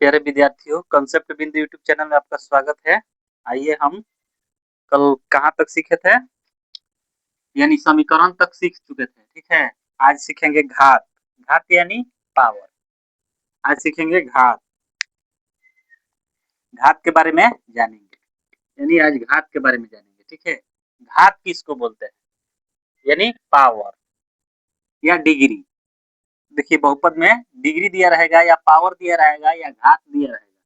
प्यारे विद्यार्थियों, कंसेप्ट बिंदु यूट्यूब चैनल में आपका स्वागत है। आइए हम कल कहाँ तक सीखे थे, यानी समीकरण तक सीख चुके थे। ठीक है, आज सीखेंगे घात। घात यानी पावर। आज सीखेंगे घात। घात के बारे में जानेंगे, यानी आज घात के बारे में जानेंगे। ठीक है, घात किसको बोलते हैं, यानी पावर या डिग्री। देखिए, बहुपद में डिग्री दिया रहेगा या पावर दिया रहेगा या घात दिया रहेगा,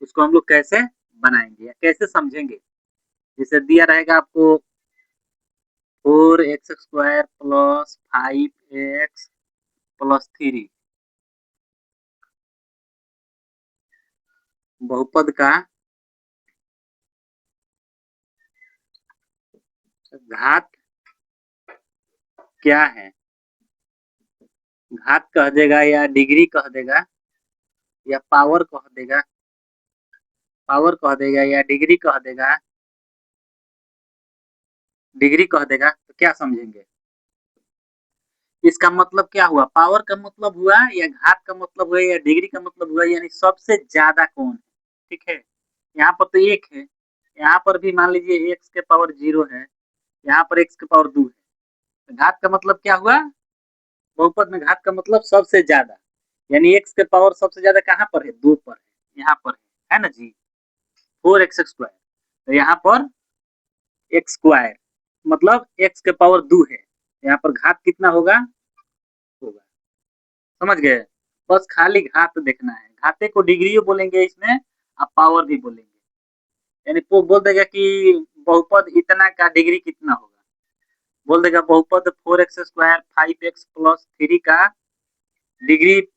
उसको हम लोग कैसे बनाएंगे या कैसे समझेंगे। जैसे दिया रहेगा आपको 4x² प्लस 5x प्लस 3, बहुपद का घात क्या है। घात कह देगा या डिग्री कह देगा या पावर कह देगा, पावर कह देगा या डिग्री कह देगा, डिग्री कह देगा, तो क्या समझेंगे। इसका मतलब क्या हुआ, पावर का मतलब हुआ या घात का मतलब हुआ या डिग्री का मतलब हुआ, यानी सबसे ज्यादा कौन है। ठीक है, यहाँ पर तो एक है, यहाँ पर भी मान लीजिए एक्स के पावर 0 है, यहाँ पर एक्स के पावर 2 है। तो घात का मतलब क्या हुआ, बहुपद में घात का मतलब सबसे ज्यादा, यानी एक्स के पावर सबसे ज्यादा कहाँ पर है, 2 पर है, यहाँ पर है ना जी, 4x²। तो यहाँ पर एक्स स्क्वायर मतलब एक्स के पावर 2 है, यहाँ पर घात कितना होगा, होगा। समझ गए, बस खाली घात देखना है। घाते को डिग्री बोलेंगे इसमें, आप पावर भी बोलेंगे, यानी वो बोल देगा कि बहुपद इतना का डिग्री कितना होगा। बोल देगा बहुपद 4x² 5x+3 का डिग्री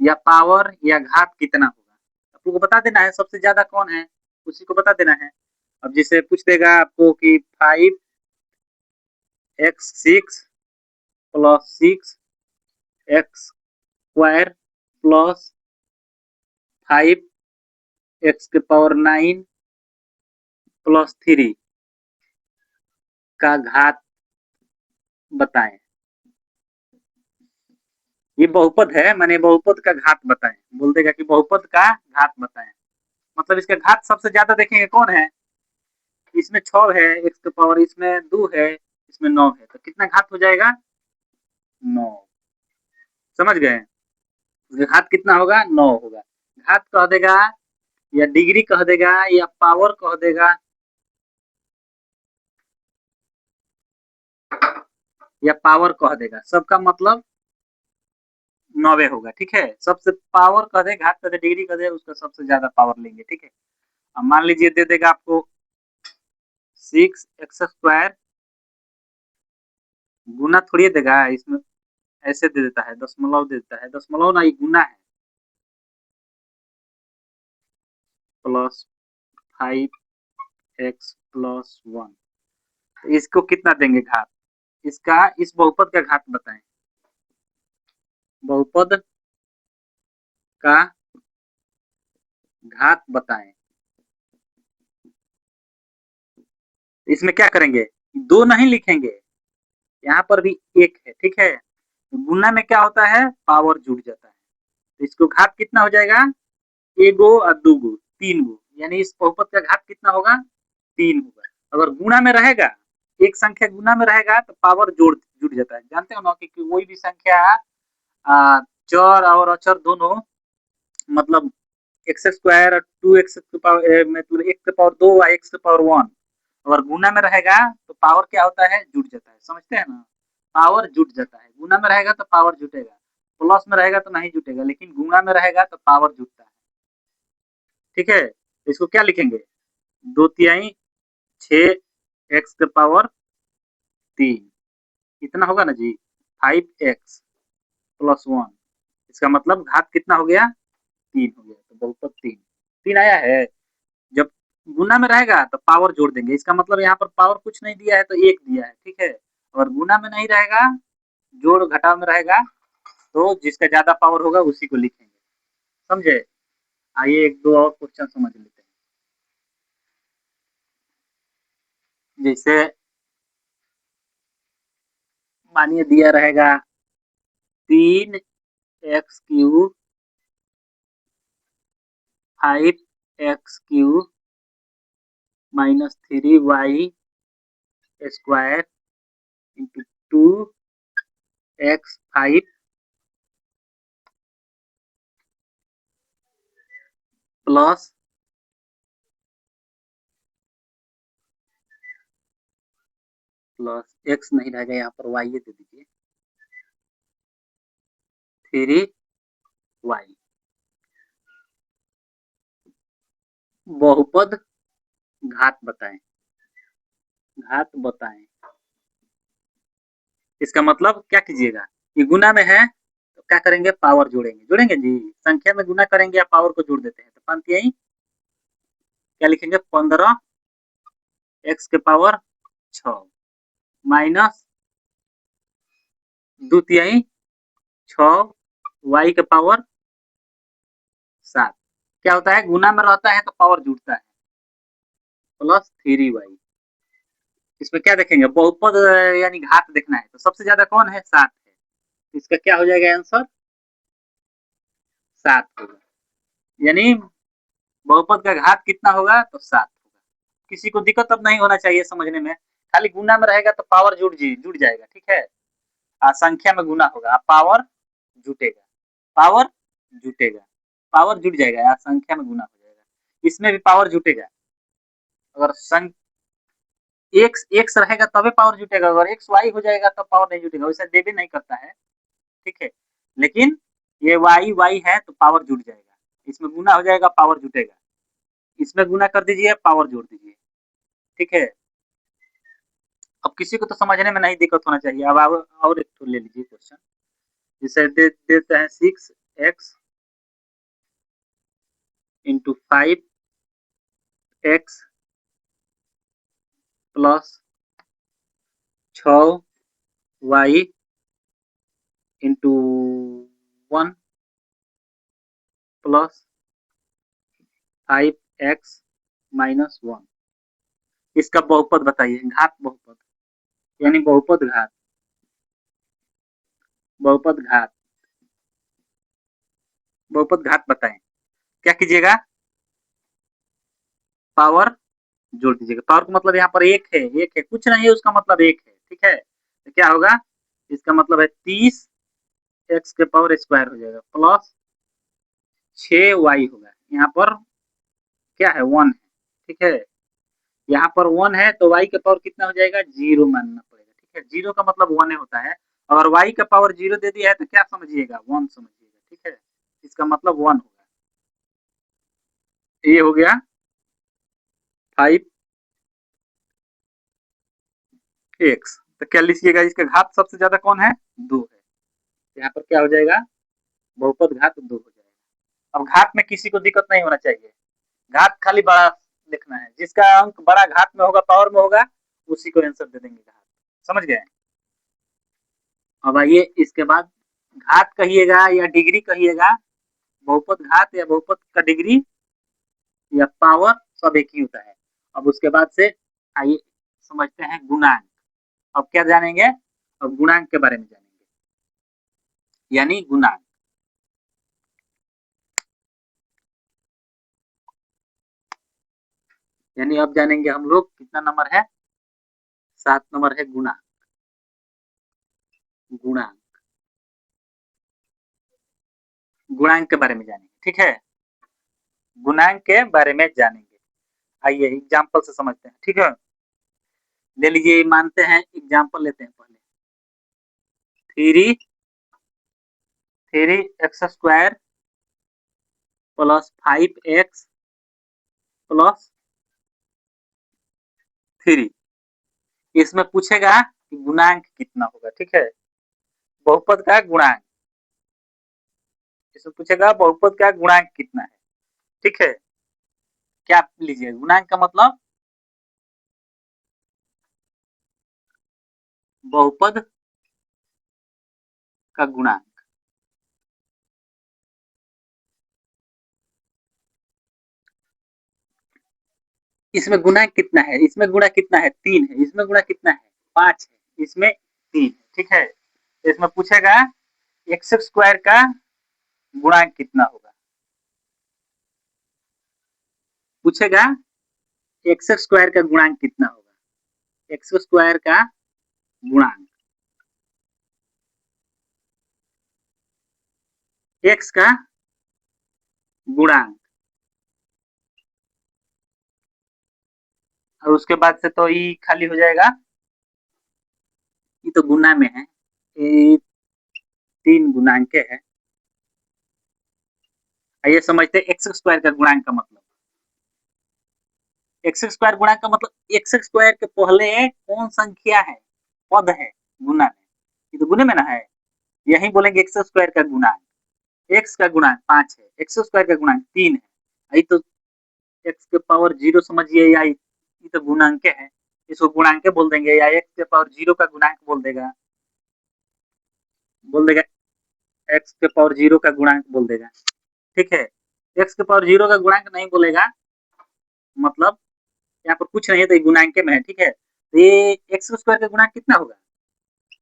या पावर या घात कितना होगा। आपको बता देना है सबसे ज्यादा कौन है, उसी को बता देना है। अब जैसे पूछ देगा आपको कि 5x6 + 6x² + 5x⁻9 + 3 का घात बताएं। ये बहुपद है, मैंने बहुपद का घात बताएं। बोल देगा कि बहुपद का घात बताएं, मतलब इसका घात सबसे ज्यादा देखेंगे कौन है। इसमें 6 है एक्स का पावर, इसमें 2 है, इसमें 9 है, तो कितना घात हो जाएगा, 9। समझ गए, घात कितना होगा, 9 होगा। घात कह देगा या डिग्री कह देगा या पावर कह देगा या पावर कह देगा, सबका मतलब 9 होगा। ठीक है, सबसे पावर कह दे, घात कह दे, डिग्री कह दे, उसका सबसे ज्यादा पावर लेंगे। ठीक है, अब मान लीजिए दे देगा आपको 6x², गुना थोड़ी देगा इसमें, ऐसे दे देता है, दशमलव दे देता है, दशमलव ना, ये गुना है, +5x+1। इसको कितना देंगे घात, इसका इस बहुपद का घात बताएं। बहुपद का घात बताएं, इसमें क्या करेंगे, दो नहीं लिखेंगे, यहाँ पर भी एक है। ठीक है, गुना में क्या होता है, पावर जुड़ जाता है, तो इसको घात कितना हो जाएगा, एगो और दूगो, 3 गो, यानी इस बहुपद का घात कितना होगा, 3 होगा। अगर गुणा में रहेगा, एक संख्या गुना में रहेगा तो पावर जोड़ जुड़ जाता है। जानते हो ना कि कोई भी संख्या चर और अचर दोनों, मतलब x² और 2x के पावर, मतलब x के पावर 2 और x के पावर 1, अगर गुना में रहेगा तो पावर क्या होता है, जुड़ जाता है। समझते हैं ना, पावर जुट जाता है। गुना में रहेगा तो पावर जुटेगा, प्लस में रहेगा तो नहीं जुटेगा, लेकिन गुणा में रहेगा तो पावर जुटता है। ठीक है, तो इसको क्या लिखेंगे, 2/3 6x⁻3, इतना होगा ना जी, 5x+1, इसका मतलब घात कितना हो गया, 3 हो गया। तो बहुपद 3, 3 आया है। जब गुना में रहेगा तो पावर जोड़ देंगे, इसका मतलब यहाँ पर पावर कुछ नहीं दिया है तो 1 दिया है। ठीक है, और गुना में नहीं रहेगा, जोड़ घटाव में रहेगा, तो जिसका ज्यादा पावर होगा उसी को लिखेंगे। समझे, आइए एक दो और क्वेश्चन समझ लेते हैं। जैसे मानिए दिया रहेगा 3x³ 5x³ minus 3y² into 2x5 plus x नहीं रहेगा, यहाँ पर y दे दीजिए 3y। बहुपद घात बताएं, घात बताएं। इसका मतलब क्या कीजिएगा, ये गुना में है तो क्या करेंगे, पावर जोड़ेंगे, जोड़ेंगे जी, संख्या में गुना करेंगे या पावर को जोड़ देते हैं, तो पंक्ति यही क्या लिखेंगे, 15x6 माइनस 2/6y7। क्या होता है, गुना में रहता है तो पावर जुड़ता है, प्लस 3y। इसमें क्या देखेंगे, बहुपद यानी घात देखना है, तो सबसे ज्यादा कौन है, 7 है, इसका क्या हो जाएगा आंसर, 7 होगा। यानी बहुपद का घात कितना होगा, तो 7 होगा। किसी को दिक्कत अब नहीं होना चाहिए समझने में, खाली गुना में रहेगा तो पावर जुड़ जाएगा, ठीक है। संख्या में गुना होगा, पावर जुटेगा, पावर जुटेगा, पावर जुट जाएगा, संख्या में गुना हो जाएगा, इसमें भी पावर जुटेगा। अगर एक्स एक्स रहेगा तभी पावर जुटेगा, अगर एक्स वाई हो जाएगा तो पावर नहीं जुटेगा, वैसे देवी नहीं करता है, ठीक है। लेकिन ये वाई वाई है तो पावर जुट जाएगा, इसमें गुना हो जाएगा, पावर जुटेगा, इसमें गुना कर दीजिए, पावर जोड़ दीजिए, ठीक है। अब किसी को तो समझने में नहीं दिक्कत होना चाहिए। अब और एक तो ले लीजिए क्वेश्चन, जिसे देते हैं 6x into 5x plus 6y into 1 plus 5x minus 1। इसका बहुपद बताइए, घात बहुपद यानी बहुपद घात, बहुपद घात, बहुपद घात बताएं। क्या कीजिएगा, पावर जोड़ दीजिएगा, पावर का मतलब यहाँ पर एक है, एक है, कुछ नहीं है, उसका मतलब एक है, ठीक है। तो क्या होगा, इसका मतलब है 30x² हो जाएगा प्लस 6y होगा, यहाँ पर क्या है, 1 है, ठीक है। यहाँ पर 1 है तो y का पावर कितना हो जाएगा, 0 मानना पड़ेगा, ठीक है। 0 का मतलब 1 होता है, अगर y का पावर 0 दे दिया है तो क्या समझिएगा, 1 समझिएगा, ठीक है। इसका मतलब 1 होगा। ये हो गया 5x। तो क्या लिखिएगा, इसका घात सबसे ज्यादा कौन है, 2 है, यहाँ पर क्या हो जाएगा, बहुपद घात 2 हो जाएगा। अब घात में किसी को दिक्कत नहीं होना चाहिए, घात खाली बड़ा लिखना है, जिसका अंक बड़ा घात में होगा, पावर में होगा, उसी को आंसर दे देंगे घात, समझ गए। अब आइए इसके बाद, घात कहिएगा या डिग्री कहिएगा, बहुपद घात या बहुपद का डिग्री या पावर, सब एक ही होता है। अब उसके बाद से आइए समझते हैं गुणांक। अब क्या जानेंगे, अब गुणांक के बारे में जानेंगे, यानी गुणांक। यानी अब जानेंगे हम लोग, कितना नंबर है, 7 नंबर है गुणांक, गुणांक, गुणांक के बारे में जानेंगे, ठीक है, गुणांक के बारे में जानेंगे। आइए एग्जाम्पल से समझते हैं, ठीक है। ले लीजिए, मानते हैं एग्जाम्पल लेते हैं पहले, 3x² प्लस 5x प्लस 3। इसमें पूछेगा कि गुणांक कितना होगा, ठीक है, बहुपद का गुणांक, इसमें पूछेगा बहुपद का गुणांक कितना है, ठीक है। क्या लीजिए, गुणांक का मतलब बहुपद का गुणांक। इसमें गुणा कितना है, इसमें गुणा कितना है, 3 है, इसमें गुणा कितना है, 5 है, इसमें 3 है, ठीक है। तो इसमें पूछेगा x² का गुणांक कितना होगा, पूछेगा एक्स स्क्वायर का गुणांक कितना होगा, एक्स स्क्वायर का गुणांक, एक्स का गुणांक, और उसके बाद से तो ई खाली हो जाएगा, ये तो गुना में है, ये 3 गुणांक है। आइए समझते हैं एक्स स्क्वायर का गुणांक का मतलब। एक्स स्क्वायर गुणांक का मतलब एक्स स्क्वायर के पहले कौन संख्या है, पद है गुना में, ये तो गुने में ना है, यही बोलेंगे एक्स स्क्वायर का गुणांक। एक्स का गुणांक 5 है, एक्स स्क्वायर का गुणांक 3 है, ये तो एक्स के पावर 0 समझिए, या ये तो गुणांक है, इसको गुणांक बोल देंगे, या एक्स के पावर 0 का गुणांक बोल देगा एक्स के पावर 0 का गुणांक बोल देगा, ठीक है। एक्स के पावर 0 का गुणांक नहीं बोलेगा, मतलब यहाँ पर कुछ नहीं है, तो ये गुणांक में है, ठीक है। तो ये एक्स स्क्वायर का गुणांक कितना होगा,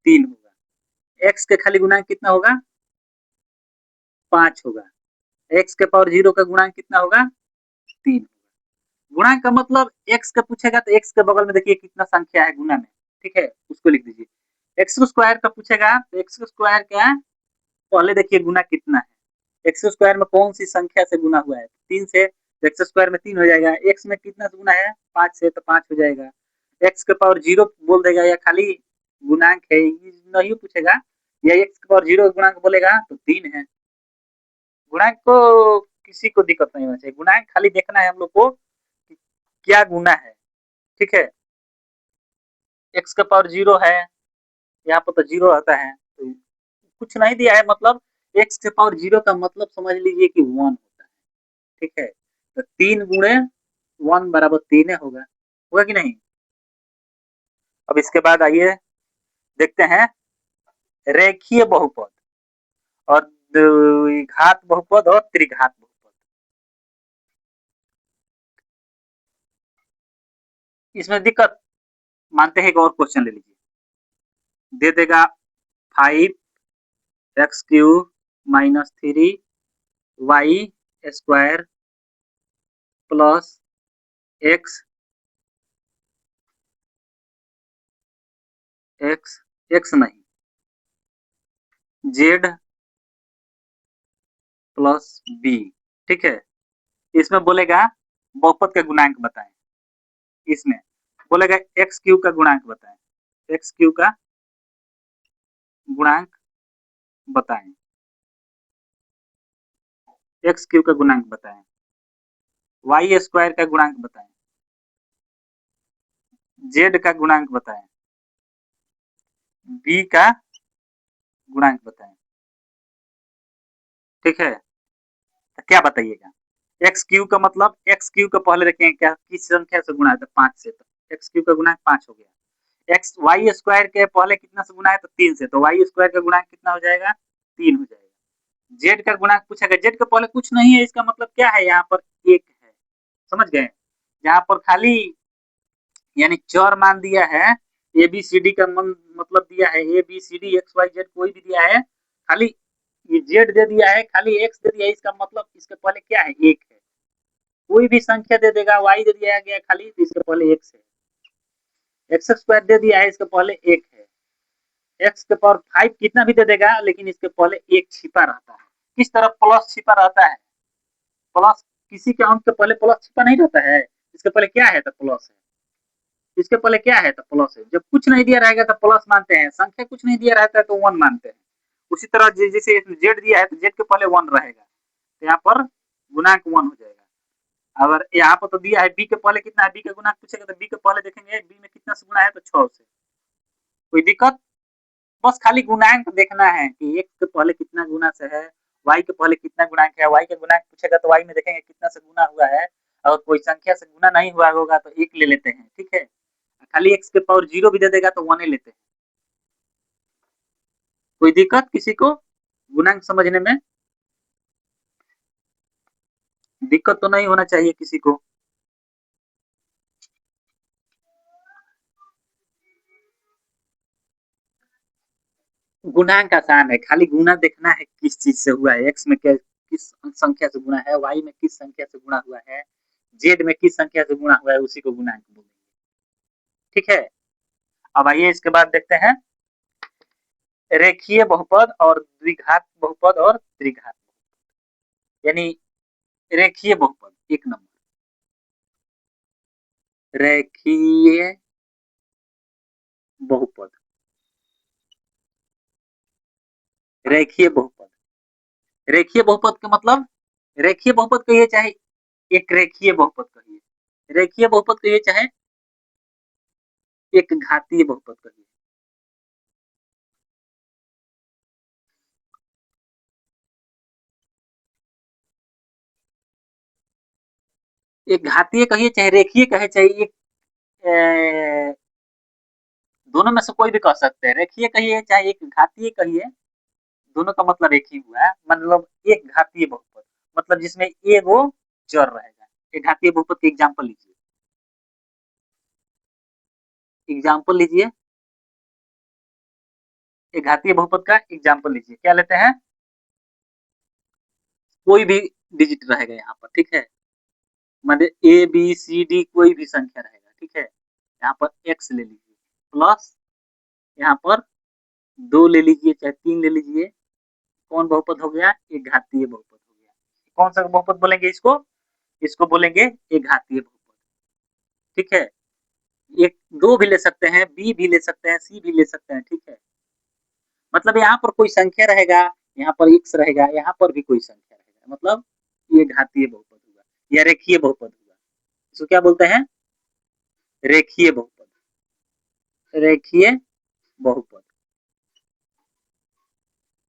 3 होगा। एक्स के खाली गुणांक कितना होगा, 5 होगा। एक्स के पावर 0 का गुणांक कितना होगा, 3। गुणांक का मतलब एक्स का पूछेगा तो एक्स के बगल में देखिए कितना संख्या है गुना में, ठीक है, उसको लिख दीजिए। एक्स स्क्वायर का पूछेगा तो एक्स स्क्वायर का पहले देखिए गुना कितना है, एक्स स्क्वायर में कौन सी संख्या से गुना हुआ है, 3 से, तो एक्स स्क्वायर में 3 हो जाएगा। एक्स में कितना से गुना है, 5 से, तो 5 हो जाएगा। एक्स के पावर 0 बोल देगा, या खाली गुणांक है नहीं पूछेगा, या एक्स के पावर 0 गुणांक बोलेगा तो 3 है। गुणांक को किसी को दिक्कत नहीं होना चाहिए, गुणांक खाली देखना है हम लोग को कि क्या गुना है, ठीक है। एक्स का पावर 0 है, यहाँ पर तो 0 आता है, तो कुछ नहीं दिया है, मतलब एक्स के पावर 0 का मतलब समझ लीजिए कि 1 होता है, ठीक है। तो 3 गुणे 1 बराबर 3 होगा, होगा कि नहीं। अब इसके बाद आइए देखते हैं रेखीय बहुपद और घात बहुपद और त्रिघात बहुपद। इसमें दिक्कत मानते हैं, एक और क्वेश्चन ले लीजिए, दे देगा 5x³ - 3y² plus x x x नहीं, जेड प्लस बी, ठीक है। इसमें बोलेगा बहुपद का गुणांक बताएं, इसमें बोलेगा x³ का गुणांक बताएं, x³ का गुणांक बताएं, x³ का गुणांक बताएं, y² का गुणांक बताएं, z का गुणांक बताएं, b का गुणांक बताएं, ठीक है। तो क्या बताइएगा, x³ का मतलब x³ का पहले देखेंगे क्या किस संख्या से गुणा है, तो 5 से, तो x³ का गुणांक 5 हो गया। एक्स वाई स्क्वायर के पहले कितना से गुणा है, तो 3 से, तो वाई स्क्वायर का गुणांक कितना हो जाएगा, 3 हो जाएगा। जेड का गुणांक पूछेगा, जेड के पहले कुछ नहीं है, इसका मतलब क्या है, यहाँ पर 1 है, समझ गए। यहाँ पर खाली यानी चर मान दिया है, ए बी सी डी का मतलब दिया है, A B C D X Y Z कोई भी दिया है, खाली ये जेड दे दिया है, खाली एक्स दे दिया है, इसका मतलब इसके पहले क्या है, 1 है। कोई भी संख्या दे देगा, वाई दे दिया गया खाली, तो इसके पहले एक्स है। एक्स स्क्वायर दे दिया है, इसके पहले 1 है। एक्स के पावर 5 कितना भी दे देगा, लेकिन इसके पहले 1 छिपा रहता है। किस तरह प्लस छिपा रहता है, प्लस किसी के अंक के पहले प्लस छिपा नहीं रहता है, इसके पहले क्या है, तो प्लस है। इसके पहले क्या है, तो प्लस है। जब कुछ नहीं दिया रहेगा तो प्लस मानते हैं, संख्या कुछ नहीं दिया रहता है तो 1 मानते हैं। उसी तरह जैसे जेड दिया है तो जेड के पहले 1 रहेगा, तो यहाँ पर गुणांक 1 हो जाएगा। अगर यहाँ पर तो दिया है बी के पहले कितना है, बी का गुणांक पूछेगा तो बी के पहले देखेंगे बी में कितना से गुणा है, तो 6 से। कोई दिक्कत, बस खाली गुणांक देखना है कि एक्स के पहले कितना गुना से है, वाई के पहले कितना गुणांक है। वाई के गुणांक पूछेगा तो वाई में देखेंगे कितना से गुना हुआ है, और कोई संख्या से गुना नहीं हुआ होगा तो 1 ले लेते हैं, ठीक है। खाली एक्स के पावर 0 भी दे देगा तो 1 ही लेते हैं। कोई दिक्कत किसी को गुणांक समझने में, दिक्कत तो नहीं होना चाहिए किसी को। गुणांक आसान है, खाली गुना देखना है किस चीज से हुआ है, एक्स में किस संख्या से गुणा है, वाई में किस संख्या से गुणा हुआ है, जेड में किस संख्या से गुणा हुआ है उसी को गुणांक बोलेंगे। ठीक है, अब आइए इसके बाद देखते हैं रेखीय बहुपद और द्विघात बहुपद और त्रिघात, यानी रेखीय बहुपद। एक नंबर रेखीय बहुपद, रेखीय बहुपद, रेखीय बहुपद का मतलब, रेखीय बहुपद कहिए चाहे एक रेखीय बहुपद कहिए, रेखीय बहुपद कहिए चाहे एक घातीय बहुपद कहिए। एक घातीय कहिए चाहे रेखीय कहे चाहे एक दोनों में से कोई भी कह सकते हैं, रेखीय कहिए चाहे एक घातीय कहिए, दोनों का मतलब एक ही हुआ है। मतलब एक घातीय बहुपद मतलब जिसमें ए वो चर रहेगा। एक घातीय बहुपद की एग्जांपल लीजिए, एग्जांपल लीजिए, एक घातीय बहुपद का एग्जांपल लीजिए। क्या लेते हैं, कोई भी डिजिट रहेगा यहाँ पर, ठीक है, मतलब ए बी सी डी कोई भी संख्या रहेगा, ठीक है। यहाँ पर एक्स ले लीजिए प्लस यहाँ पर दो ले लीजिए चाहे तीन ले लीजिए, कौन बहुपद हो गया, एक घातीय बहुपद हो गया। कौन सा बहुपद बोलेंगे इसको, इसको बोलेंगे एक घातीय बहुपद। ठीक है, एक दो भी ले सकते हैं, बी भी ले सकते हैं, सी भी ले सकते हैं, ठीक है। मतलब यहाँ पर कोई संख्या रहेगा, यहाँ पर एक्स रहेगा, यहाँ पर भी कोई संख्या रहेगा, मतलब ये घातीय बहुपद हुआ या रेखीय बहुपद हुआ। इसको क्या बोलते हैं, रेखीय बहुपद, रेखीय बहुपद,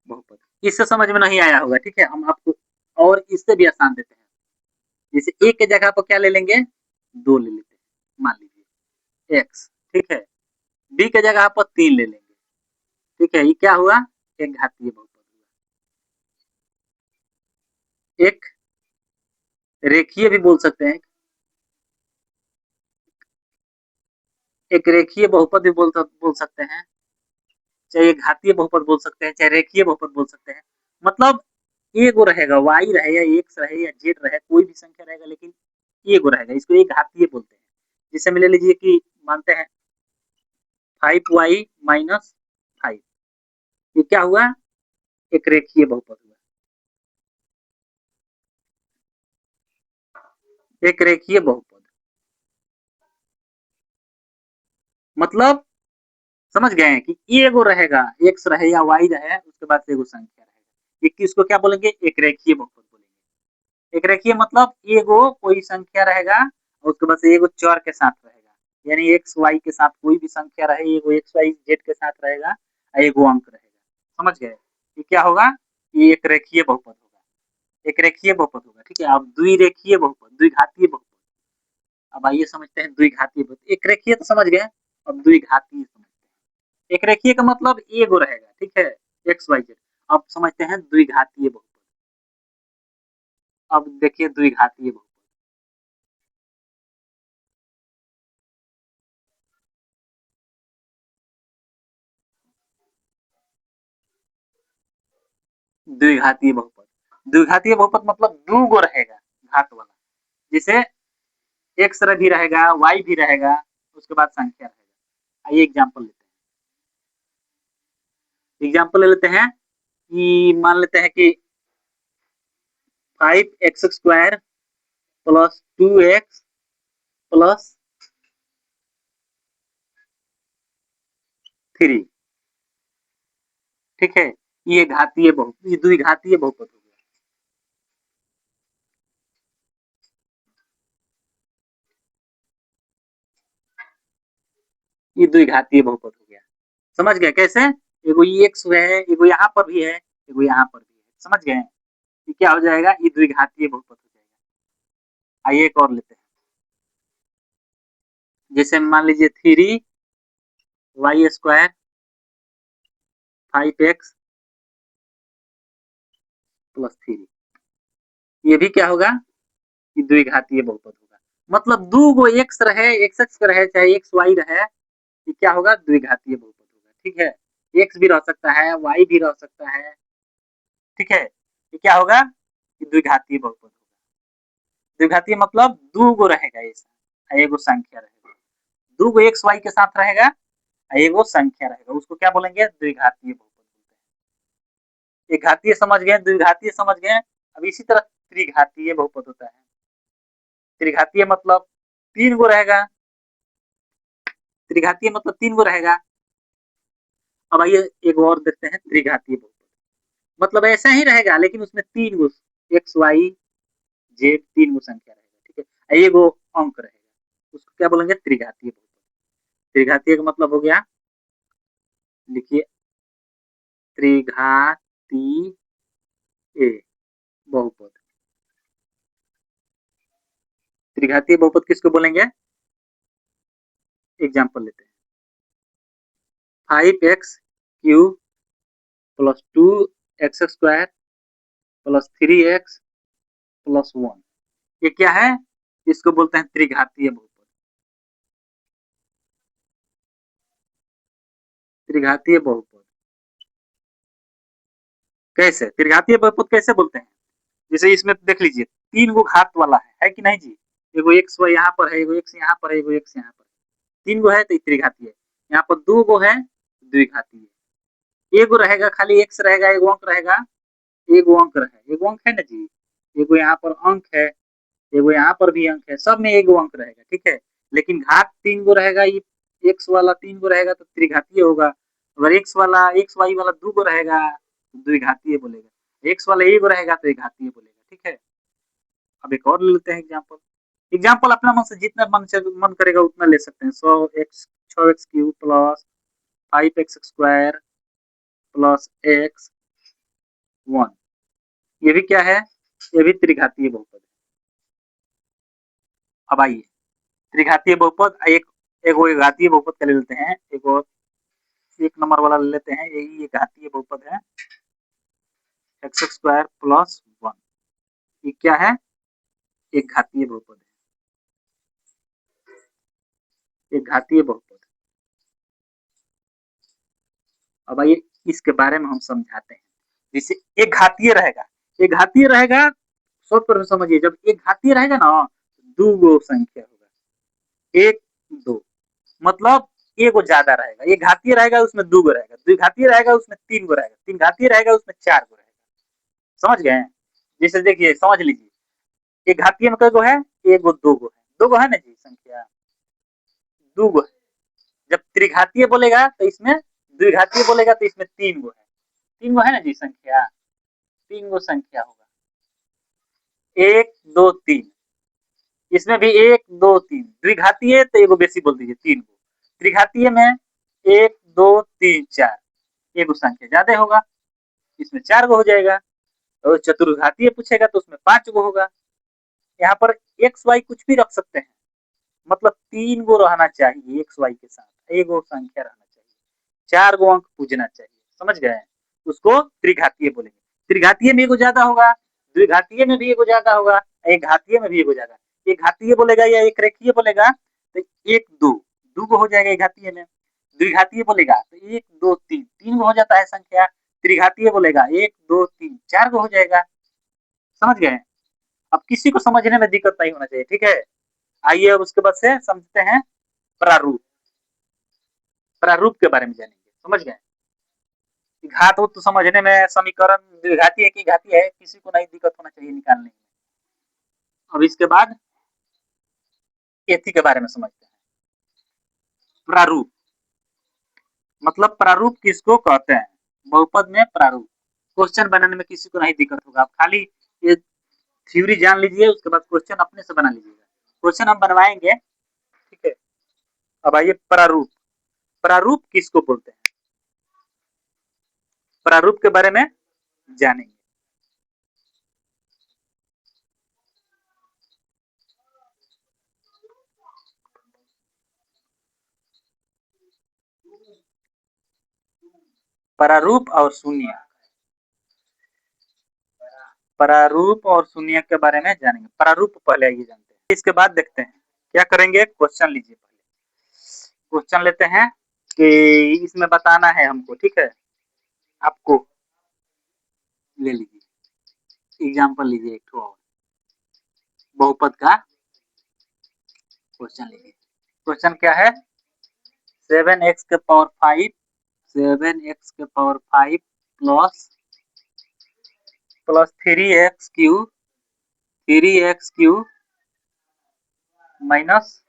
बहुपद। इससे समझ में नहीं आया होगा, ठीक है, हम आपको और इससे भी आसान देते हैं। जैसे एक के जगह पर क्या ले लेंगे, दो ले लेते हैं, मान लीजिए एक्स, ठीक है। बी के जगह पर तीन ले लेंगे, ठीक है, ये क्या हुआ, एक घातीय बहुपद हुआ। एक रेखीय भी बोल सकते हैं, एक रेखीय बहुपद भी बोल सकते हैं, चाहे घातीय बहुपद बोल सकते हैं, चाहे रेखीय बहुपद बोल सकते हैं। मतलब ए गो रहेगा, वाई रहे या एक्स रहे या जेड रहे, कोई भी संख्या रहेगा, लेकिन ए गो रहेगा, इसको एक घातीय बोलते हैं। जैसे में ले लीजिए कि मानते हैं 5y - 5, ये क्या हुआ, एक रेखीय बहुपद हुआ, एक रेखीय बहुपद। मतलब समझ गए हैं कि ए गो रहेगा, एक्स रहे या वाई रहे, उसके बाद से एगो संख्या रहेगा, एक इसको क्या बोलेंगे, एक रेखीय बहुपद बोलेंगे। एक रेखीय मतलब एगो कोई संख्या रहेगा और उसके बाद से एगो चर के साथ रहेगा, यानी एक्स वाई के साथ कोई भी संख्या रहे, एगो एक्स वाई जेड के साथ रहेगा और एगो अंक रहेगा। समझ गए, ये क्या होगा, ये एक रेखीय बहुपद होगा, एक रेखीय बहुपद होगा। ठीक है, अब द्विरेखीय बहुपद, द्विघातीय बहुपद। अब आइए समझते हैं द्विघातीय बहुपद। एक रेखीय तो समझ गए, अब द्विघातीय समझते हैं। एक रेखीय का मतलब एगो रहेगा, ठीक है, एक्स वाई जेड। अब समझते हैं द्विघातीय बहुपद। अब देखिए द्विघातीय बहुपद, द्विघातीय बहुपद, द्विघातीय बहुपद मतलब दो गो रहेगा घात वाला, जैसे एक्स भी रहेगा, वाई भी रहेगा, उसके बाद संख्या रहेगा। आइए एग्जाम्पल लेते हैं, एग्जाम्पल ले लेते हैं कि मान लेते हैं कि 5x² प्लस 2x प्लस 3, ठीक है, ये घातीय बहुपद, ये द्विघातीय बहुपद हो गया। ये द्विघातीय बहुपद हो गया। समझ गए कैसे, एगो एक्स है, एगो यहाँ पर भी है, एगो यहाँ पर भी है, समझ गए। ये क्या हो जाएगा, ये द्विघातीय बहुपद हो जाएगा। आइए एक और लेते हैं, जैसे मान लीजिए 3y² 5x प्लस 3, ये भी क्या होगा, ये द्विघातीय बहुपद होगा। मतलब दो गो एक्स रहे, एक्स एक्स रहे चाहे एक्स वाई रहे, ये क्या होगा, द्विघातीय बहुपद होगा। ठीक है, एक्स भी रह सकता है, वाई भी रह सकता है, ठीक है, ये क्या होगा, ये द्विघातीय बहुपद होगा। द्विघातीय मतलब दू गो रहेगा, ऐसा एगो संख्या रहेगा, दू गो एक्स वाई के साथ रहेगा, एगो संख्या रहेगा, उसको क्या बोलेंगे? द्विघातीय बहुपद बोलते हैं। एक घातीय समझ गए, द्विघातीय समझ गए। अब इसी तरह त्रिघातीय बहुपद होता है। त्रिघातीय मतलब तीन गो रहेगा, त्रिघातीय मतलब तीन गो रहेगा। अब आइए एक और देखते हैं त्रिघातीय बहुपद, मतलब ऐसा ही रहेगा लेकिन उसमें तीन गो एक्स वाई जेड तीन गो संख्या रहेगा, ठीक है, एगो अंक रहेगा, उसको क्या बोलेंगे? त्रिघातीय बहुपद। त्रिघातीय का मतलब हो गया, लिखिए, त्रिघातीय बहुपद। त्रिघातीय बहुपद किसको बोलेंगे? एग्जाम्पल लेते हैं, 5x³ plus 2x² plus 3x+1, ये क्या है? इसको बोलते हैं त्रिघातीय बहुपद। त्रिघातीय बहुपद कैसे? त्रिघातीय बहुपद कैसे बोलते हैं? जैसे इसमें देख लीजिए, तीन गो घात वाला है कि नहीं जी? एगो एक्स यहाँ पर है, एगो एक्स यहाँ पर है, एगो एक्स यहाँ पर, तीन गो है तो त्रिघातीय। यहाँ पर दो गो है, द्विघातीय। एगो रहेगा, खाली एक्स रहेगा, एगो अंक रहेगा, एगो अंक रहे, एगो अंक है ना जी, एगो यहाँ पर अंक है, एगो यहाँ पर भी अंक है, सब में एगो अंक रहेगा, ठीक है। लेकिन घात तीन गो रहेगा, ये एक्स वाला तीन गो रहेगा तो त्रिघातीय होगा। अगर एक्स वाला एक्स वाई वाला दो गो रहेगा तो द्विघातीय बोलेगा, एक्स वाला एक गो रहेगा तो एक घातीय बोलेगा, ठीक है। अब एक और ले लेते हैं एग्जाम्पल। एग्जाम्पल अपना मन से जितना मन करेगा उतना ले सकते हैं। 6x³ plus 5x² plus x1, ये भी क्या है? ये भी त्रिघातीय बहुपद है। अब आइए त्रिघातीय बहुपद एक एगो घातीय बहुपद का ले लेते हैं, एक और एक नंबर वाला ले लेते हैं, यही एक घातीय बहुपद है, x² + 1, ये क्या है? एक घातीय बहुपद है, एक घातीय बहुपद। अब आइए इसके बारे में हम समझाते हैं। जैसे एक घातीय रहेगा, एक घातीय रहेगा, शॉर्ट पर समझिए, जब एक घातीय रहेगा ना, दो गो संख्या होगा, एक दो, मतलब एगो ज्यादा रहेगा। एक घातीय रहेगा उसमें दो गो रहेगा, द्विघातीय रहेगा उसमें तीन गो रहेगा, तीन घातीय रहेगा उसमें चार गो रहेगा। समझ गए? जैसे देखिए, समझ लीजिए, एक घातीय में कई गो है? एगो दो गो है, दो गो है ना जी संख्या, दो गो है। जब त्रिघातीय बोलेगा तो इसमें, द्विघातीय बोलेगा तो इसमें तीन गो है, तीन गो है ना जी संख्या, तीन गो संख्या होगा, एक दो तीन, इसमें भी एक दो तीन। द्विघातीय तो एगो बेसी बोल दीजिए, तीन गो। त्रिघातीय में एक दो तीन चार, एगो संख्या ज्यादा होगा, इसमें चार गो हो जाएगा। और चतुर्घातीय पूछेगा तो उसमें पांच गो होगा। यहाँ पर एक्स वाई कुछ भी रख सकते हैं, मतलब तीन गो रहना चाहिए एक्स वाई के साथ, एगो संख्या रहना चाहिए, चार गो अंक पूजना चाहिए। समझ गए? उसको त्रिघातीय बोलेंगे। त्रिघातीय में एगो ज्यादा होगा, द्विघातीय में भी एगो ज्यादा होगा, एक घातीय में भी एगो ज्यादा। एक घातीय बोलेगा या एक रेखीय बोलेगा तो एक दो, दो गो हो जाएगा एक घातीय में। द्विघातीय बोलेगा तो एक दो तीन, तीन गो हो जाता है संख्या। त्रिघातीय बोलेगा एक दो तीन, चार गो हो जाएगा। समझ गए? अब किसी को समझने में दिक्कत नहीं होना चाहिए, ठीक है। आइए अब उसके बाद से समझते हैं प्रारूप। प्रारूप के बारे में जानेंगे, समझ गए? घात हो तो समझने में, समीकरण द्विघाती है कि घाती है किसी को नहीं दिक्कत होना चाहिए निकालने में। अब इसके बाद एथी के बारे में समझते हैं। प्रारूप मतलब, प्रारूप किसको कहते हैं? बहुपद में प्रारूप। क्वेश्चन बनाने में किसी को नहीं दिक्कत होगा, आप खाली ये थ्योरी जान लीजिए, उसके बाद क्वेश्चन अपने से बना लीजिएगा। क्वेश्चन हम बनवाएंगे, ठीक है। अब आइए प्रारूप। प्रारूप किसको बोलते हैं? प्रारूप के बारे में जानेंगे। प्रारूप और शून्य, प्रारूप और शून्य के बारे में जानेंगे। प्रारूप पहले आइए जानते हैं, इसके बाद देखते हैं क्या करेंगे। क्वेश्चन लीजिए, पहले क्वेश्चन लेते हैं कि इसमें बताना है हमको, ठीक है। आपको ले लीजिए एग्जाम्पल, लीजिए एक ठो और। बहुपद का क्वेश्चन लिखिए। क्वेश्चन क्या है? 7x के पावर 5, 7x के power 5 plus plus 3x Q minus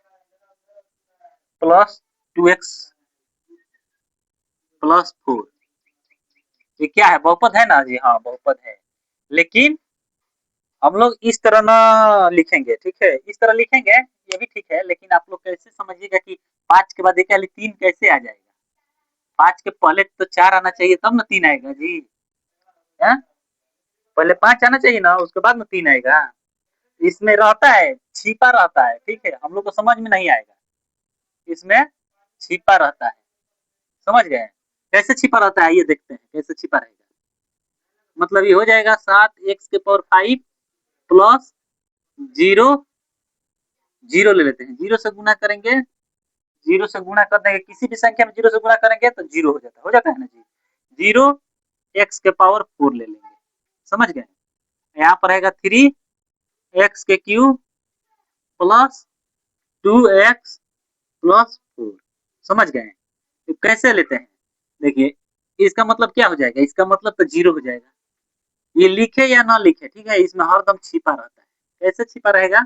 plus 2x plus 4। ये क्या है? बहुपद है ना जी? हाँ बहुपद है, लेकिन हम लोग इस तरह ना लिखेंगे, ठीक है? इस तरह लिखेंगे ये भी ठीक है, लेकिन आप लोग कैसे समझिएगा कि 5 के बाद एक 3 कैसे आ जाएगा? 5 के पहले तो 4 आना चाहिए तब ना 3 आएगा जी। है? पहले 5 आना चाहिए ना, उसके बाद में 3 आएगा। इसमें रहता है, छिपा रहता है, ठीक है? हम लोग को समझ में नहीं आएगा, इसमें छिपा रहता है। समझ गए? कैसे छिपा रहता है ये देखते हैं, कैसे छिपा रहेगा। मतलब ये हो जाएगा 7x के पावर 5 प्लस 0, 0 ले लेते हैं, 0 से गुना करेंगे, 0 से गुणा कर देंगे, किसी भी संख्या में 0 से गुणा करेंगे तो 0 हो जाता है ना जी। 0 x के पावर 4 ले लेंगे। समझ गए? यहाँ पर रहेगा 3x के क्यूब प्लस 2x प्लस 4। समझ गए? तो कैसे लेते हैं? देखिए, इसका मतलब क्या हो जाएगा? इसका मतलब तो 0 हो जाएगा। ये लिखे या ना लिखे, ठीक है, इसमें हरदम छिपा रहता है। कैसे छिपा रहेगा?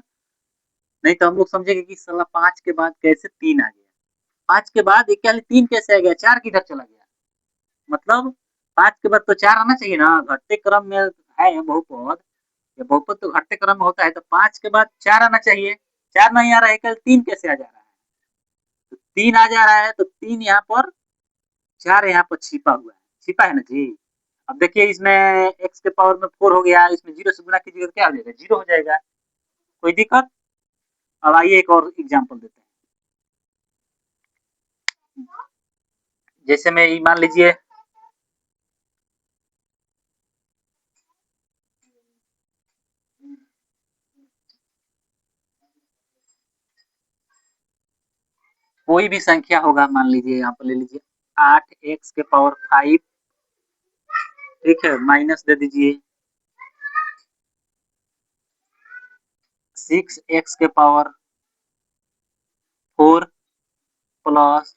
नहीं तो हम लोग समझेंगे कि साला 5 के बाद कैसे 3 आ गया, 5 के बाद एक 3 कैसे आ गया, 4 किधर चला गया? मतलब 5 के बाद तो 4 आना चाहिए ना, घटते क्रम में है बहुपद। ये बहुपद तो घटते क्रम में होता है, तो 5 के बाद 4 आना चाहिए। 4 नहीं आ रहा है, कल 3 कैसे आ जा रहा है? तो 3 आ जा रहा है, तो 3 यहाँ पर, 4 यहाँ पर छिपा हुआ है। छिपा है ना जी? अब देखिए, इसमें x के पावर में 4 हो गया, इसमें 0 से गुना कीजिएगा तो क्या हो जाएगा? 0 हो जाएगा। कोई दिक्कत? अब आइए एक और एग्जाम्पल देते हैं। जैसे मैं मान लीजिए कोई भी संख्या होगा, मान लीजिए यहाँ पर ले लीजिए 8x के पावर 5, ठीक है, माइनस दे दीजिए 6x के पावर 4 प्लस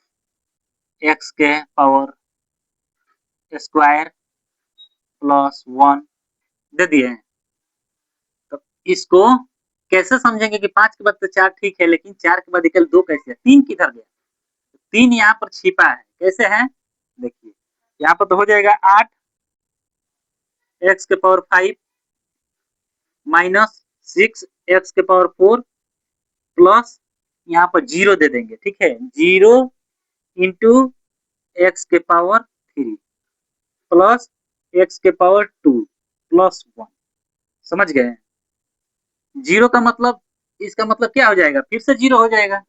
x के पावर स्क्वायर प्लस 1 दे दिए हैं। तो इसको कैसे समझेंगे कि 5 के बाद तो 4 ठीक है, लेकिन 4 के बाद केवल 2 कैसे है? 3 किधर गया? 3 यहाँ पर छिपा है, कैसे है? देखिए, यहाँ पर तो हो जाएगा 8x के पावर 5 माइनस 6x के पावर 4 प्लस यहाँ पर 0 दे देंगे, ठीक है? 0 इंटू एक्स के पावर 3 प्लस एक्स के पावर 2 प्लस 1। समझ गए? 0 का मतलब, इसका मतलब क्या हो जाएगा? फिर से 0 हो जाएगा।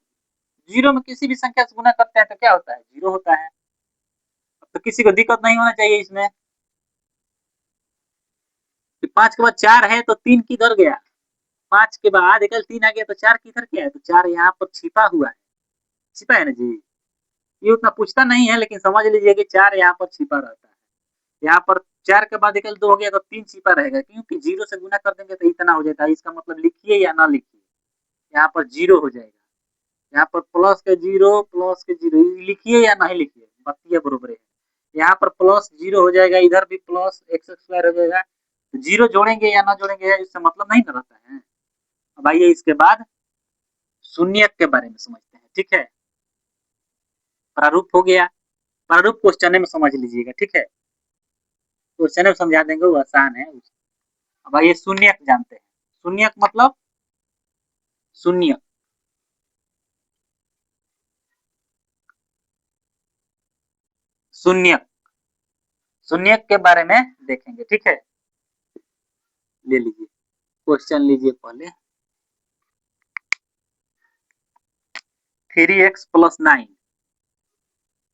0 में किसी भी संख्या से गुना करते हैं तो क्या होता है? 0 होता है। तो किसी को दिक्कत नहीं होना चाहिए इसमें। 5 के बाद 4 है तो 3 किधर गया? 5 के बाद एक 3 आ गया तो 4 किधर गया है? तो 4 यहाँ पर छिपा हुआ है। छिपा है ना जी? ये उतना पूछता नहीं है, लेकिन समझ लीजिए कि 4 यहाँ पर छिपा रहता है। यहाँ पर 4 के बाद निकल 2 हो गया तो 3 छिपा रहेगा, क्योंकि 0 से गुना कर देंगे तो इतना हो जाता है। इसका मतलब लिखिए या ना लिखिए, यहाँ पर 0 हो जाएगा। यहाँ पर प्लस के 0 लिखिए या नहीं लिखिए, बतिया बरोबर है। यहाँ पर प्लस 0 हो जाएगा, इधर भी प्लस एक्स स्क्वायर हो जाएगा। 0 जोड़ेंगे या ना जोड़ेंगे इससे मतलब नहीं ना रहता है। अब आइए इसके बाद शून्य के बारे में समझते हैं, ठीक है? प्रारूप हो गया। प्रारूप क्वेश्चन में समझ लीजिएगा, ठीक है? क्वेश्चन में समझा देंगे, वो आसान है। अब आइए शून्यक जानते हैं। शून्यक मतलब शून्य, शून्यक, शून्यक के बारे में देखेंगे, ठीक है? ले लीजिए क्वेश्चन, लीजिए पहले 3x+9,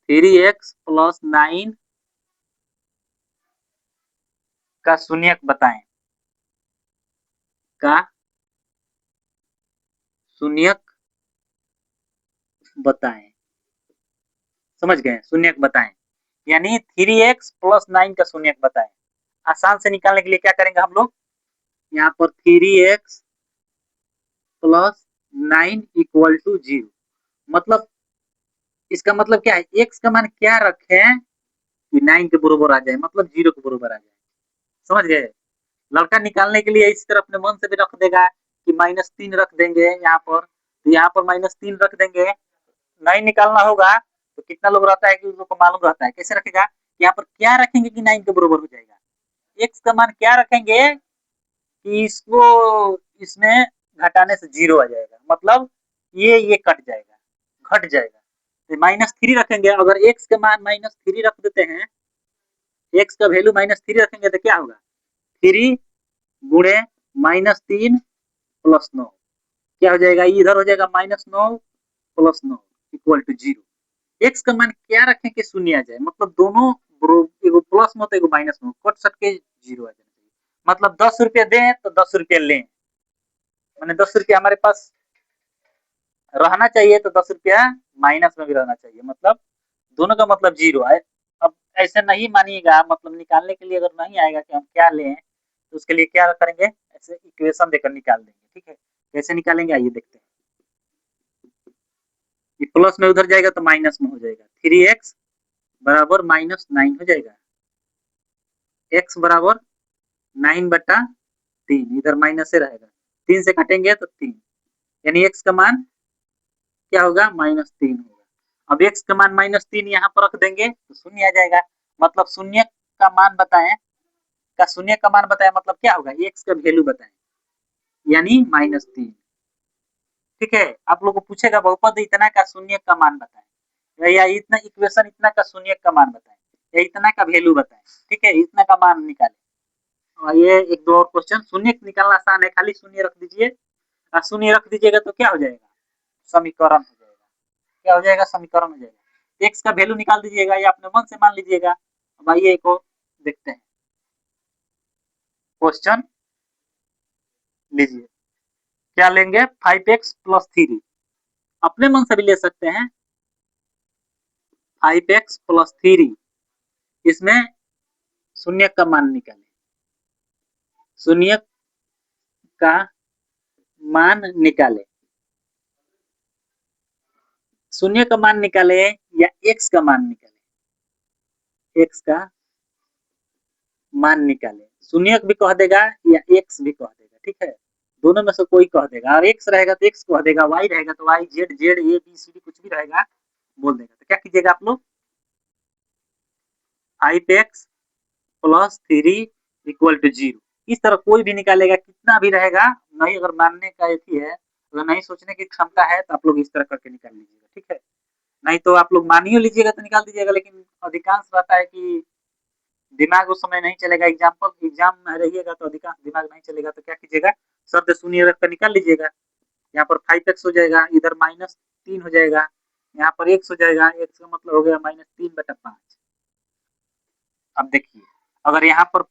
3x+9 का शून्यक बताएं। का शून्यक बताएं। समझ गए? शून्यक बताएं यानी 3x+9 का शून्यक बताएं। आसान से निकालने के लिए क्या करेंगे हम लोग? यहाँ पर 3x प्लस 9 इक्वल टू 0। मतलब इसका मतलब क्या है, एक्स का मान क्या रखें कि 9 के बराबर आ जाए, मतलब 0 के बराबर आ जाए। समझ गए। लड़का निकालने के लिए इस तरह अपने मन से भी रख देगा कि -3 रख देंगे यहाँ पर, तो यहाँ पर -3 रख देंगे। नहीं निकालना होगा तो कितना लोग रहता है कि उन लोग को मालूम रहता है, कैसे रखेगा, यहाँ पर क्या रखेंगे कि 9 के बराबर हो जाएगा, एक्स का मान क्या रखेंगे कि इसको इसमें घटाने से 0 आ जाएगा, मतलब ये कट जाएगा, घट जाएगा। तो -3 रखेंगे, अगर एक्स का मान -3 रख देते हैं, एक्स का वैल्यू -3 रखेंगे तो क्या होगा, 3 गुणे -3 प्लस 9, क्या हो जाएगा, इधर हो जाएगा -9 प्लस 9 इक्वल टू 0। एक्स का मान क्या रखें कि शून्य आ जाए, मतलब दोनों एगो प्लस में तो एगो माइनस में, कट सट के 0 आ जाए। मतलब 10 रुपया दें तो 10 रुपया लें, मैंने 10 रुपया हमारे पास रहना चाहिए तो 10 रुपया माइनस में भी रहना चाहिए, मतलब दोनों का मतलब 0 है। अब ऐसे नहीं मानिएगा, मतलब निकालने के लिए अगर नहीं आएगा कि हम क्या लें, तो उसके लिए क्या करेंगे, ऐसे इक्वेशन देकर निकाल देंगे। ठीक है, कैसे निकालेंगे आइए देखते हैं। ये प्लस में उधर जाएगा तो माइनस में हो जाएगा, 3x बराबर -9 हो जाएगा, x बराबर 9/3, इधर माइनस से रहेगा, 3 से काटेंगे तो 3, यानी x का मान क्या होगा, -3 होगा। अब x का मान -3 यहाँ पर रख देंगे तो शून्य आ जाएगा, मतलब शून्य का मान बताएं, शून्य का मान बताएं मतलब क्या होगा, x का वैल्यू बताएं, यानी -3। ठीक है, आप लोग को पूछेगा बहुपद इतना का शून्य का मान बताएं, या इतना इक्वेशन इतना का शून्य का मान बताएं, या इतना का वैल्यू बताएं। ठीक है, इतना का मान निकालें। ये एक दो और क्वेश्चन, शून्य निकालना आसान है, खाली शून्य रख दीजिए, शून्य रख दीजिएगा तो क्या हो जाएगा, समीकरण हो जाएगा। क्या हो जाएगा, समीकरण हो जाएगा। एक्स का वैल्यू निकाल दीजिएगा या अपने मन से मान लीजिएगा। अब आइए एक और देखते हैं क्वेश्चन, लीजिए क्या लेंगे, 5x + 3, अपने मन से भी ले सकते हैं। 5x + 3, इसमें शून्य का मान निकालें, शून्य का मान निकाले, शून्य का मान निकाले या एक्स का मान निकाले, एक्स का मान निकाले, शून्य भी कह देगा या एक्स भी कह देगा। ठीक है, दोनों में से कोई कह देगा, और एक्स रहेगा तो एक्स कह देगा, वाई रहेगा तो Y, Z Z, A B C D कुछ भी रहेगा बोल देगा। तो क्या कीजिएगा आप लोग, 5x + 3 इक्वल टू 0, इस तरह कोई भी निकालेगा, कितना भी रहेगा, नहीं अगर मानने का यही है, अगर नहीं सोचने की क्षमता है तो आप लोग इस तरह करके निकाल लीजिएगा। ठीक है, नहीं तो आप लोग मान ही लीजिएगा तो निकाल दीजिएगा, लेकिन अधिकांश रहता है कि दिमाग उस समय नहीं चलेगा, एग्जाम में रहिएगा तो अधिकांश दिमाग नहीं चलेगा, तो क्या कीजिएगा, शब्द शून्य रखकर निकाल लीजिएगा। यहाँ पर 5x हो जाएगा, इधर -3 हो जाएगा, यहाँ पर x हो जाएगा, x का मतलब हो गया -3/5। अब देखिए, अगर यहाँ पर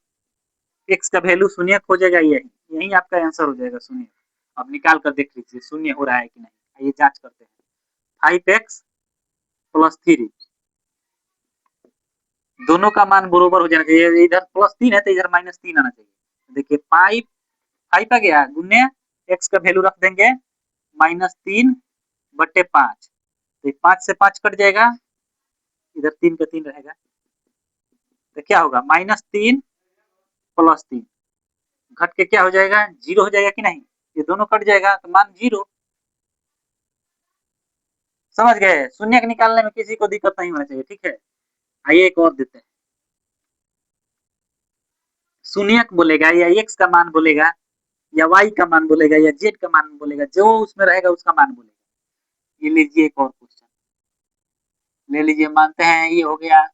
x का वैल्यू शून्य हो जाएगा, यही यही आपका आंसर हो जाएगा शून्य। अब निकाल कर देख लीजिए शून्य हो रहा है कि नहीं, आइए जांच करते हैं। 5x + 3, दोनों का मान बरोबर हो जाना चाहिए, इधर +3 है तो इधर -3 आना चाहिए। देखिए 5 आ गया, गुने एक्स का वैल्यू रख देंगे -3/5, तो 5 से 5 कट जाएगा, इधर 3 का 3 रहेगा, तो क्या होगा, -3 + 3 घट के क्या हो जाएगा, 0 हो जाएगा कि नहीं, ये दोनों कट जाएगा तो मान 0। समझ गए, शून्य निकालने में किसी को दिक्कत नहीं होना चाहिए। ठीक है, आइए एक और देते हैं, शून्य बोलेगा या एक्स का मान बोलेगा या वाई का मान बोलेगा या जेड का मान बोलेगा, जो उसमें रहेगा उसका मान बोलेगा। ये लीजिए एक और क्वेश्चन ले लीजिए, मानते हैं ये हो गया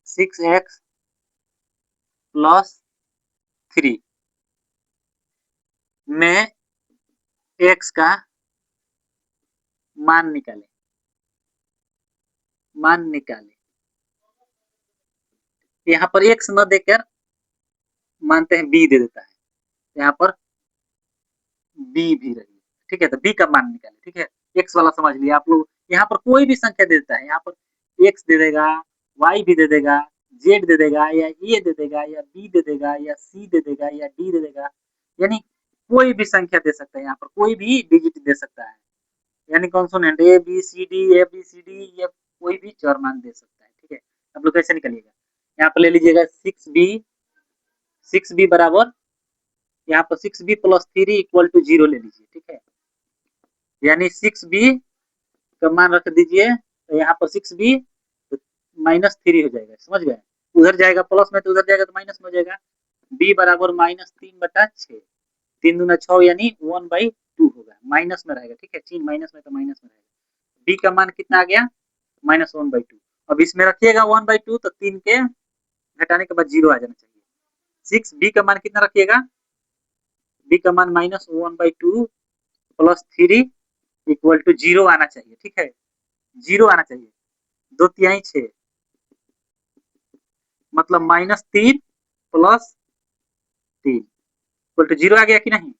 6x + 3 में x का मान निकाले, मान निकाले, यहाँ पर x न देकर मानते हैं b दे देता है, यहाँ पर b भी रही। ठीक है, तो b का मान निकाले। ठीक है, x वाला समझ लिया आप लोग, यहाँ पर कोई भी संख्या दे देता है, यहाँ पर x दे देगा, y भी दे देगा, z दे देगा, या a दे देगा, या b दे देगा, या c दे देगा, या d दे देगा, यानी कोई भी संख्या दे सकता है, यहाँ पर कोई भी डिजिट दे सकता है, यानी consonant A B C D या कोई भी चर मान दे सकता है। ठीक है, आप लोग कैसे निकलिएगा, यहाँ पर ले लीजिएगा 6b बराबर, यहाँ पर 6b प्लस 3 इक्वल टू 0 ले लीजिए। ठीक है, यानी 6b का मान रख दीजिए, तो यहाँ पर 6b माइनस 3 हो जाएगा, समझ गए, उधर जाएगा प्लस में तो उधर जाएगा तो माइनस में हो जाएगा। b बराबर -3/6, 3 दूना 6 यानी 1/2 होगा, माइनस में रहेगा। ठीक है, चिन्ह माइनस में तो माइनस में रहेगा। b का मान कितना आ गया, -1/2। अब इसमें रखिएगा 1/2, तो 3 के घटाने के बाद 0 आ जाना चाहिए। 6b का मान कितना रखिएगा, b का मान -1/2 प्लस 3 इक्वल टू 0 आना चाहिए। ठीक है, 0 आना चाहिए, 2 तिहाई 6 मतलब -3 प्लस 3 इक्वल टू 0 आ गया कि नहीं,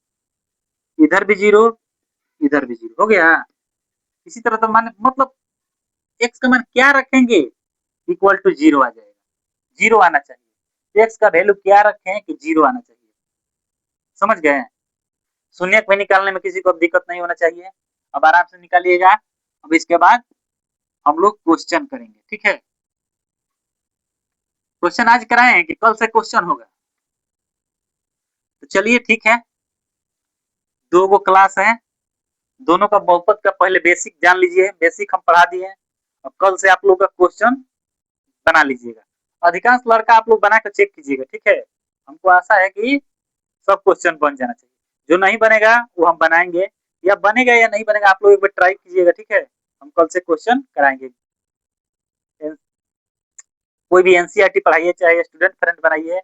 इधर भी 0 इधर भी 0 हो गया। इसी तरह तो मान मतलब x का मान क्या रखेंगे, इक्वल टू 0 आ जाएगा, 0 आना चाहिए, x का वैल्यू क्या रखें कि 0 आना चाहिए, समझ गए। शून्यक में निकालने में किसी को अब दिक्कत नहीं होना चाहिए, अब आराम से निकालिएगा। अब इसके बाद हम लोग क्वेश्चन करेंगे। ठीक है, क्वेश्चन आज कराए हैं कि कल से क्वेश्चन होगा, तो चलिए ठीक है, 2 गो क्लास है, दोनों का बहुपद का पहले बेसिक जान लीजिए, बेसिक हम पढ़ा दिए हैं। अब कल से आप लोग का क्वेश्चन बना लीजिएगा, अधिकांश लड़का आप लोग बना कर चेक कीजिएगा। ठीक है, हमको आशा है कि सब क्वेश्चन बन जाना चाहिए, जो नहीं बनेगा वो हम बनाएंगे, या बनेगा या नहीं बनेगा आप लोग एक बार ट्राई कीजिएगा। ठीक है, हम कल से क्वेश्चन कराएंगे, कोई भी एनसीईआरटी पढ़ाइए चाहे स्टूडेंट फ्रेंड बनाइए,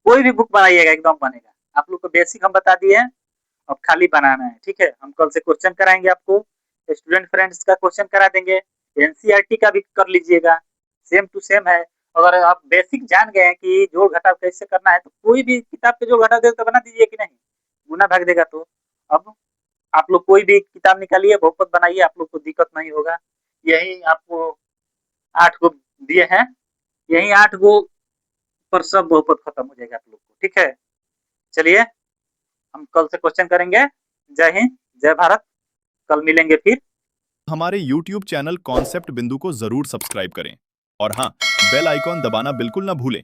कोई भी बुक बनाइएगा एकदम बनेगा। आप लोग को बेसिक हम बता दिए, अब खाली बनाना है। ठीक है, हम कल से क्वेश्चन कराएंगे आपको, स्टूडेंट फ्रेंड्स का क्वेश्चन करा देंगे, एनसीईआरटी का भी कर लीजिएगा, सेम टू सेम है। अगर आप बेसिक जान गए हैं कि जोड़ घटाव कैसे करना है, तो कोई भी किताब पे जोड़ घटाव दे तो बना दीजिए कि नहीं, गुना भाग देगा। तो अब आप लोग कोई भी किताब निकालिए, बहुपद बनाइए, आप लोग को दिक्कत नहीं होगा। यही आपको 8 को दिए हैं, यही 8 गो पर सब बहुपद खत्म हो जाएगा आप लोग को। ठीक है, चलिए हम कल से क्वेश्चन करेंगे। जय हिंद, जय भारत, कल मिलेंगे फिर। हमारे YouTube चैनल कॉन्सेप्ट बिंदु को जरूर सब्सक्राइब करें और हाँ, बेल आइकॉन दबाना बिल्कुल ना भूलें।